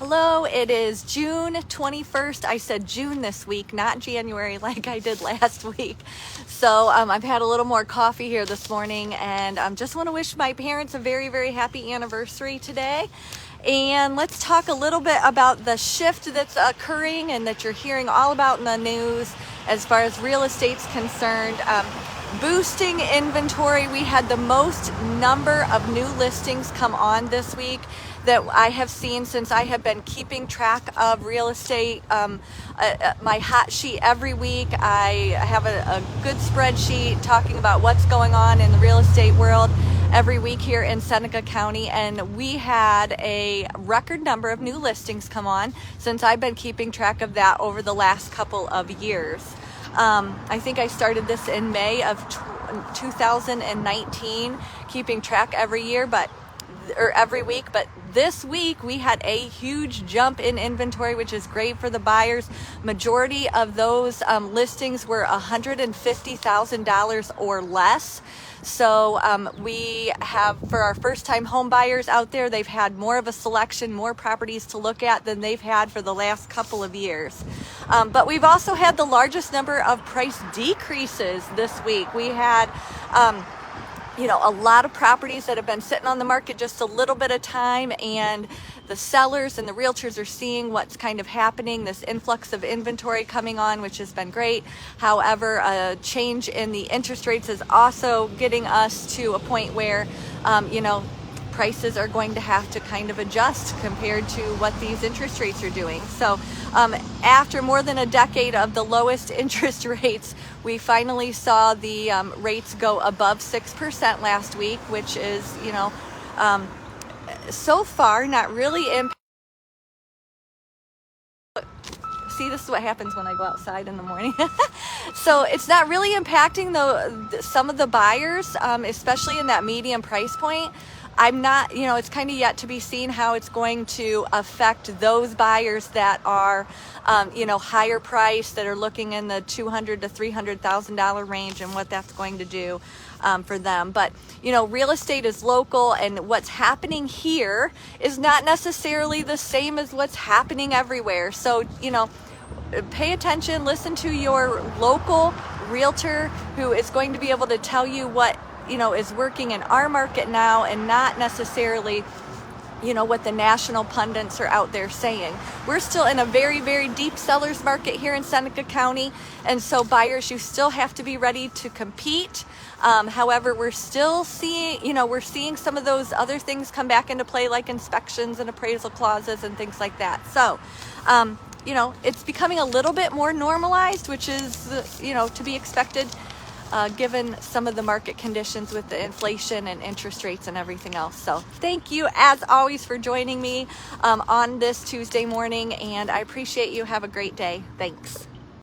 Hello, it is June 21st. I said June this week, not January like I did last week. So I've had a little more coffee here this morning, and just want to wish my parents a very, very happy anniversary today. And let's talk a little bit about the shift that's occurring and that you're hearing all about in the news as far as real estate's concerned. Boosting inventory. We had the most number of new listings come on this week that I have seen since I have been keeping track of real estate. My hot sheet every week, I have a good spreadsheet talking about what's going on in the real estate world every week here in Seneca County, and we had a record number of new listings come on since I've been keeping track of that over the last couple of years. I think I started this in May of 2019, keeping track every week, but this week we had a huge jump in inventory, which is great for the buyers. Majority of those listings were $150,000 or less. So we have, for our first-time home buyers out there, they've had more of a selection, more properties to look at than they've had for the last couple of years. But we've also had the largest number of price decreases this week. We had a lot of properties that have been sitting on the market just a little bit of time, and the sellers and the realtors are seeing what's kind of happening, this influx of inventory coming on, which has been great. However, a change in the interest rates is also getting us to a point where, prices are going to have to kind of adjust compared to what these interest rates are doing. So after more than a decade of the lowest interest rates, we finally saw the rates go above 6% last week, which is, so far not really impacting. See, this is what happens when I go outside in the morning. So it's not really impacting some of the buyers, especially in that medium price point. I'm not, it's kind of yet to be seen how it's going to affect those buyers that are, higher priced, that are looking in the $200,000 to $300,000 range, and what that's going to do for them. But, real estate is local, and what's happening here is not necessarily the same as what's happening everywhere. So, pay attention, listen to your local realtor who is going to be able to tell you what is working in our market now, and not necessarily what the national pundits are out there saying. We're still in a very, very deep seller's market here in Seneca County, and so buyers, you still have to be ready to compete. However, we're still seeing, we're seeing some of those other things come back into play, like inspections and appraisal clauses and things like that. So it's becoming a little bit more normalized, which is to be expected, given some of the market conditions with the inflation and interest rates and everything else. So thank you, as always, for joining me on this Tuesday morning, and I appreciate you. Have a great day. Thanks.